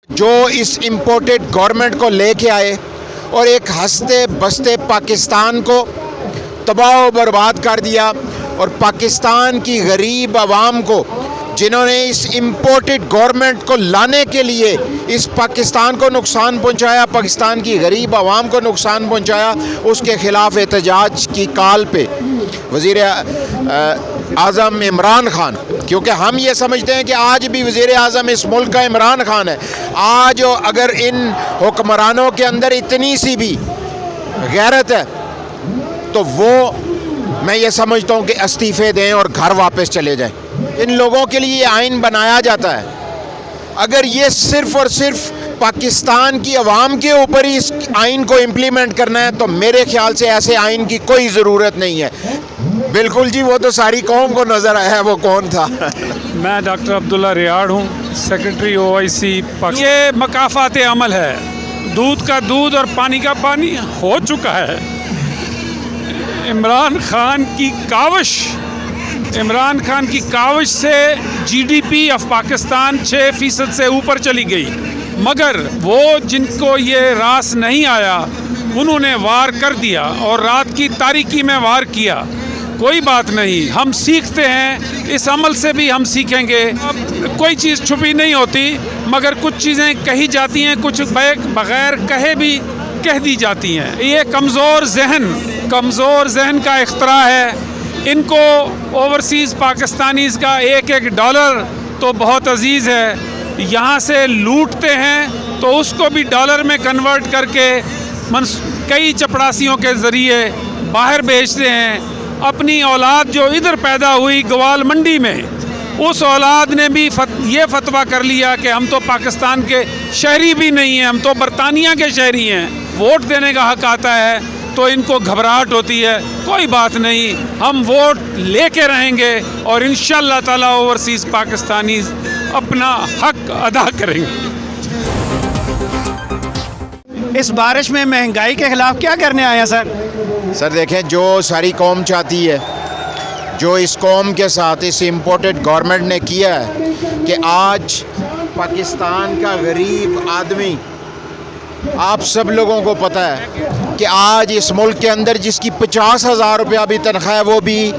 जो इस imported government को लेके आए और एक हंसते बसते पाकिस्तान को तबाह व बर्बाद कर दिया, और पाकिस्तान की गरीब आवाम को जिन्होंने इस इम्पोर्टेड गवर्नमेंट को लाने के लिए इस पाकिस्तान को नुकसान पहुंचाया, पाकिस्तान की गरीब आवाम को नुकसान पहुंचाया, उसके ख़िलाफ़ एहतजाज की काल पे वज़ीर आज़म इमरान खान, क्योंकि हम ये समझते हैं कि आज भी वज़ीर आज़म इस मुल्क का इमरान खान है, आज अगर इन हुक्मरानों के अंदर इतनी सी भी गैरत है तो वो, मैं ये समझता हूँ कि इस्तीफ़े दें और घर वापस चले जाएं। इन लोगों के लिए आइन बनाया जाता है, अगर ये सिर्फ़ और सिर्फ पाकिस्तान की आवाम के ऊपर ही इस आइन को इम्प्लीमेंट करना है तो मेरे ख्याल से ऐसे आइन की कोई ज़रूरत नहीं है। बिल्कुल जी, वो तो सारी कौम को नज़र आया है, वो कौन था? मैं डॉक्टर अब्दुल्ला रियाड़ हूँ, सेक्रेटरी OIC पाकिस्तान। ये मकाफ़ात अमल है, दूध का दूध और पानी का पानी हो चुका है। इमरान खान की काविश से GDP ऑफ पाकिस्तान 6% से ऊपर चली गई, मगर वो जिनको ये रास नहीं आया उन्होंने वार कर दिया और रात की तारीकी में वार किया। कोई बात नहीं, हम सीखते हैं, इस अमल से भी हम सीखेंगे। अब कोई चीज़ छुपी नहीं होती, मगर कुछ चीज़ें कही जाती हैं, कुछ बग़ैर कहे भी कह दी जाती हैं। ये कमज़ोर जहन का इख्तरा है। इनको ओवरसीज़ पाकिस्तानीज़ का एक एक डॉलर तो बहुत अजीज़ है, यहाँ से लूटते हैं तो उसको भी डॉलर में कन्वर्ट करके कई चपड़ासियों के ज़रिए बाहर बेचते हैं। अपनी औलाद जो इधर पैदा हुई ग्वाल मंडी में, उस औलाद ने भी ये फतवा कर लिया कि हम तो पाकिस्तान के शहरी भी नहीं हैं, हम तो बरतानिया के शहरी हैं। वोट देने का हक़ आता है तो इनको घबराहट होती है। कोई बात नहीं, हम वोट लेके रहेंगे और इंशाअल्लाह ताला ओवरसीज़ पाकिस्तानी अपना हक़ अदा करेंगे। इस बारिश में महंगाई के ख़िलाफ़ क्या करने आए हैं सर? सर देखें, जो सारी कौम चाहती है, जो इस कौम के साथ इस इम्पोर्टेड गवर्नमेंट ने किया है कि आज पाकिस्तान का गरीब आदमी, आप सब लोगों को पता है कि आज इस मुल्क के अंदर जिसकी 50,000 रुपया भी तनख्वाह है वो भी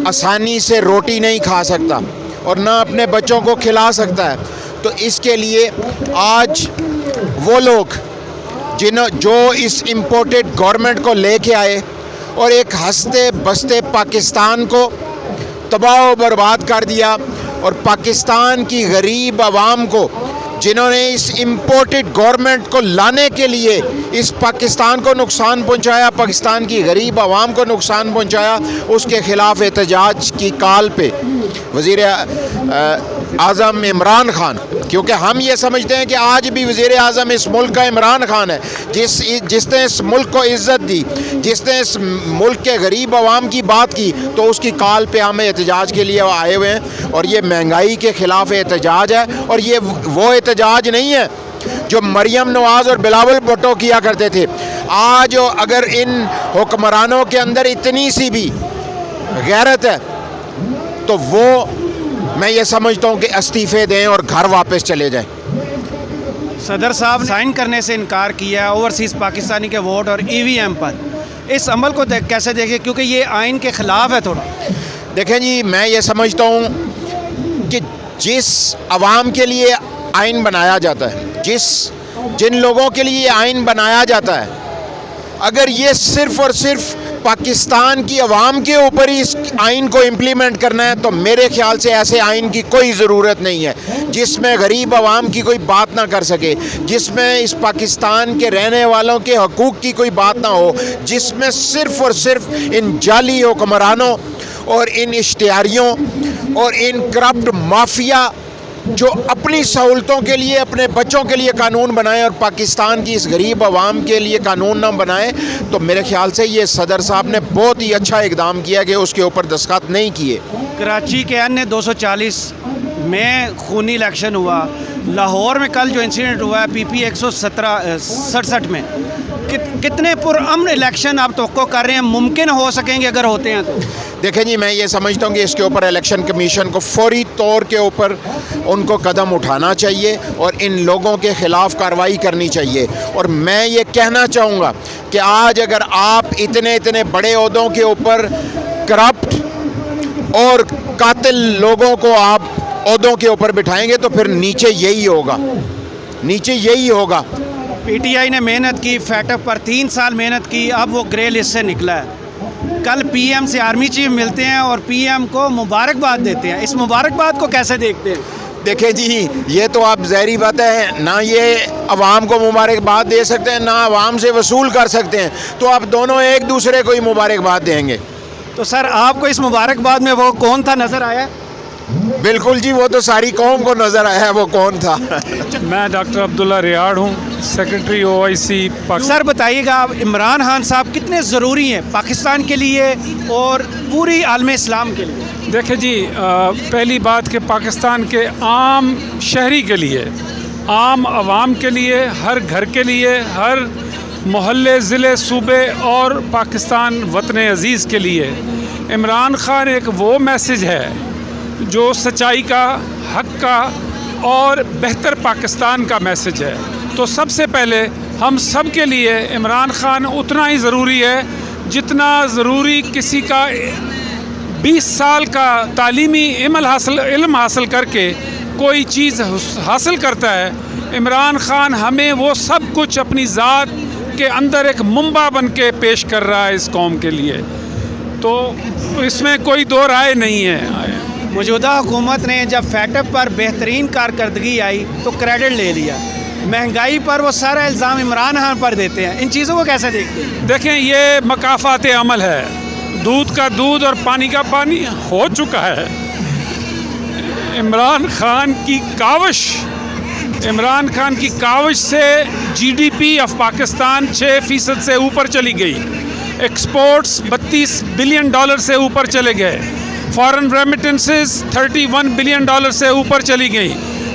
आसानी से रोटी नहीं खा सकता और ना अपने बच्चों को खिला सकता है। तो इसके लिए आज वो लोग जो इस इम्पोर्टेड गवर्नमेंट को लेके आए और एक हंसते बसते पाकिस्तान को तबाह व बर्बाद कर दिया, और पाकिस्तान की गरीब आवाम को जिन्होंने इस इम्पोर्टेड गवर्नमेंट को लाने के लिए इस पाकिस्तान को नुकसान पहुंचाया, पाकिस्तान की गरीब आवाम को नुकसान पहुंचाया, उसके ख़िलाफ़ एहतजाज की काल पे वज़ीर आज़म इमरान खान, क्योंकि हम ये समझते हैं कि आज भी वज़ीर आज़म इस मुल्क का इमरान खान है, जिसने इस मुल्क को इज़्ज़त दी, जिसने इस मुल्क के गरीब आवाम की बात की, तो उसकी काल पे हम एहतजाज के लिए आए हुए हैं। और ये महंगाई के ख़िलाफ़ एहतजाज है, और ये वो एहतजाज नहीं है जो मरियम नवाज़ और बिलावल भुट्टो किया करते थे। आज अगर इन हुक्मरानों के अंदर इतनी सी भी गैरत है तो वो, मैं ये समझता हूँ कि इस्तीफ़े दें और घर वापस चले जाएं। सदर साहब साइन करने से इनकार किया है ओवरसीज़ पाकिस्तानी के वोट और EVM पर, इस अमल को कैसे देखें, क्योंकि ये आइन के ख़िलाफ़ है थोड़ा? देखें जी, मैं ये समझता हूँ कि जिस अवाम के लिए आइन बनाया जाता है, जिन लोगों के लिए आइन बनाया जाता है, अगर ये सिर्फ़ और सिर्फ पाकिस्तान की आवाम के ऊपर ही इस आइन को इम्प्लीमेंट करना है तो मेरे ख्याल से ऐसे आइन की कोई ज़रूरत नहीं है, जिसमें गरीब आवाम की कोई बात ना कर सके, जिसमें इस पाकिस्तान के रहने वालों के हकूक़ की कोई बात ना हो, जिसमें सिर्फ़ और सिर्फ इन जाली हुक्मरानों और इन इश्तिहारियों और इन करप्ट माफिया जो अपनी सहूलतों के लिए, अपने बच्चों के लिए कानून बनाएं और पाकिस्तान की इस गरीब आवाम के लिए कानून ना बनाएं, तो मेरे ख्याल से ये सदर साहब ने बहुत ही अच्छा इक़दाम किया कि उसके ऊपर दस्तखत नहीं किए। कराची के अन्य 240 में खूनी इलेक्शन हुआ, लाहौर में कल जो इंसिडेंट हुआ है PP 167 में, कितने पुरअमन इलेक्शन आप तवक्को कर रहे हैं, मुमकिन हो सकेंगे अगर होते हैं तो? देखें जी, मैं ये समझता हूँ कि इसके ऊपर इलेक्शन कमीशन को फौरी तौर के ऊपर उनको कदम उठाना चाहिए और इन लोगों के ख़िलाफ़ कार्रवाई करनी चाहिए। और मैं ये कहना चाहूँगा कि आज अगर आप इतने इतने बड़े ओहदों के ऊपर करप्ट और कातिल लोगों को आप ओहदों के ऊपर बिठाएंगे तो फिर नीचे यही होगा, नीचे यही होगा। पीटीआई ने मेहनत की, फैटअप पर 3 साल मेहनत की, अब वो ग्रे लिस्ट से निकला है। कल पीएम से आर्मी चीफ मिलते हैं और पीएम को मुबारकबाद देते हैं। इस मुबारकबाद को कैसे देखते हैं? देखें जी, ये तो आप ज़हरी बात है, ना ये अवाम को मुबारकबाद दे सकते हैं ना अवाम से वसूल कर सकते हैं, तो आप दोनों एक दूसरे को ही मुबारकबाद देंगे। तो सर आपको इस मुबारकबाद में वो कौन था नज़र आया? बिल्कुल जी, वो तो सारी कौम को नज़र आया है वो कौन था। मैं डॉक्टर अब्दुल्ला रियाड़ हूँ, सेक्रेटरी OIC पाकिस्तान। सर बताइएगा, आप इमरान खान साहब कितने ज़रूरी हैं पाकिस्तान के लिए और पूरी आलम इस्लाम के लिए? देखिए जी, पहली बात कि पाकिस्तान के आम शहरी के लिए, आम आवाम के लिए, हर घर के लिए, हर मोहल्ले, ज़िले, सूबे और पाकिस्तान वतन अज़ीज़ के लिए इमरान खान एक वो मैसेज है जो सच्चाई का, हक का और बेहतर पाकिस्तान का मैसेज है। तो सबसे पहले हम सब के लिए इमरान खान उतना ही ज़रूरी है जितना ज़रूरी किसी का 20 साल का तालीमी इल्म हासिल करके कोई चीज़ हासिल करता है। इमरान खान हमें वो सब कुछ अपनी ज़ात के अंदर एक मुंबा बन के पेश कर रहा है इस कौम के लिए, तो इसमें कोई दो राय नहीं है। मौजूदा हुकूमत ने जब फैटअप पर बेहतरीन कारकर्दगी आई तो क्रेडिट ले लिया, महंगाई पर वो सारा इल्ज़ाम इमरान खान पर देते हैं। इन चीज़ों को कैसे देखते हैं? देखें, ये मकाफ़ात अमल है, दूध का दूध और पानी का पानी हो चुका है। इमरान खान की काविश से GDP ऑफ पाकिस्तान 6% से ऊपर चली गई, एक्सपोर्ट्स $32 बिलियन से ऊपर चले गए, फॉरेन रेमिटेंसेस $31 बिलियन से ऊपर चली गई,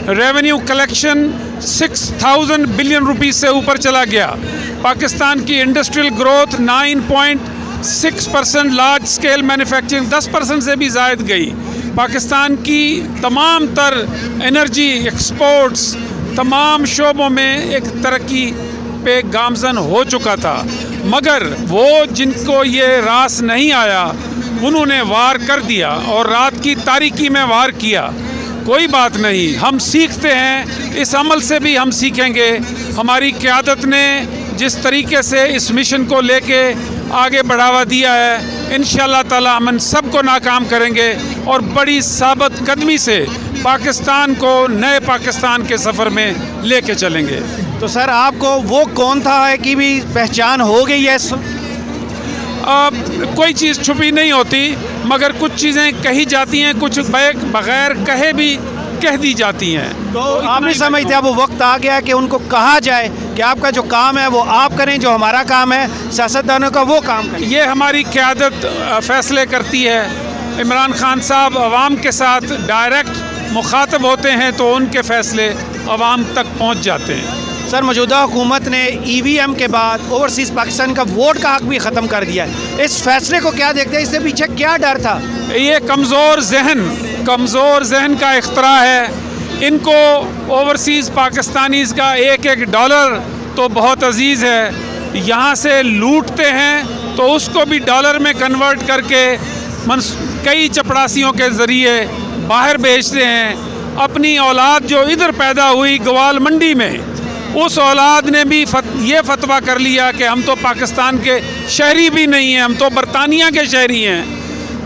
रेवेन्यू कलेक्शन 6000 बिलियन रुपीस से ऊपर चला गया, पाकिस्तान की industrial growth 9.6%, large scale manufacturing 10% से भी ज़ायद गई, पाकिस्तान की तमाम तर एनर्जी एक्सपोर्ट्स तमाम शोबों में एक तरक्की पे गामजन हो चुका था। मगर वो जिनको ये रास नहीं आया उन्होंने वार कर दिया और रात की तारीकी में वार किया। कोई बात नहीं, हम सीखते हैं, इस अमल से भी हम सीखेंगे। हमारी क़यादत ने जिस तरीके से इस मिशन को लेके आगे बढ़ावा दिया है, इंशाअल्लाह ताला हम सबको नाकाम करेंगे और बड़ी साबित कदमी से पाकिस्तान को नए पाकिस्तान के सफ़र में लेके चलेंगे। तो सर आपको वो कौन था है कि भी पहचान हो गई है? कोई चीज़ छुपी नहीं होती, मगर कुछ चीज़ें कही जाती हैं, कुछ बग़ैर कहे भी कह दी जाती हैं। तो आप नहीं समझते अब वो वक्त आ गया कि उनको कहा जाए कि आपका जो काम है वो आप करें, जो हमारा काम है सियासतदानों का वो काम करें? ये हमारी क़यादत फ़ैसले करती है। इमरान खान साहब आवाम के साथ डायरेक्ट मुखातब होते हैं तो उनके फ़ैसले आवाम तक पहुँच जाते हैं। सर मौजूदा हुकूमत ने EVM के बाद ओवरसीज़ पाकिस्तान का वोट का हक भी ख़त्म कर दिया है, इस फैसले को क्या देखते हैं? इससे पीछे क्या डर था? ये कमज़ोर जहन का इख्तरा है। इनको ओवरसीज़ पाकिस्तानीज़ का एक एक डॉलर तो बहुत अजीज़ है, यहाँ से लूटते हैं तो उसको भी डॉलर में कन्वर्ट करके कई चपड़ासियों के ज़रिए बाहर भेजते हैं। अपनी औलाद जो इधर पैदा हुई ग्वाल मंडी में, उस औलाद ने भी ये फतवा कर लिया कि हम तो पाकिस्तान के शहरी भी नहीं हैं, हम तो बरतानिया के शहरी हैं।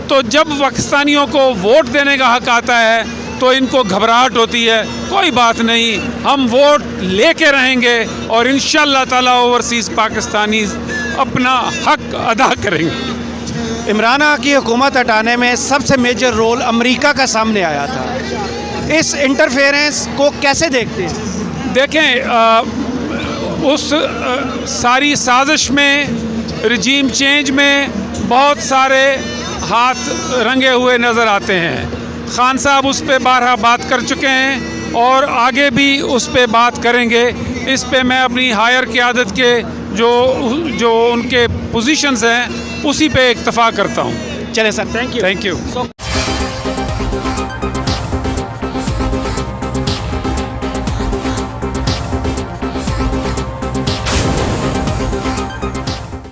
तो जब पाकिस्तानियों को वोट देने का हक आता है तो इनको घबराहट होती है। कोई बात नहीं, हम वोट लेके रहेंगे और इंशाअल्लाह ताला ओवरसीज़ पाकिस्तानी अपना हक अदा करेंगे। इमरान की हुकूमत हटाने में सबसे मेजर रोल अमेरिका का सामने आया था, इस इंटरफेरेंस को कैसे देखते हैं? देखें, उस सारी साजिश में, रजीम चेंज में बहुत सारे हाथ रंगे हुए नज़र आते हैं। खान साहब उस पर बारहा बात कर चुके हैं। और आगे भी उस पे बात करेंगे। इस पे मैं अपनी हायर क़यादत के जो उनके पोजीशंस हैं उसी पे इक्तफ़ा करता हूँ। चले sir, thank you. Thank you.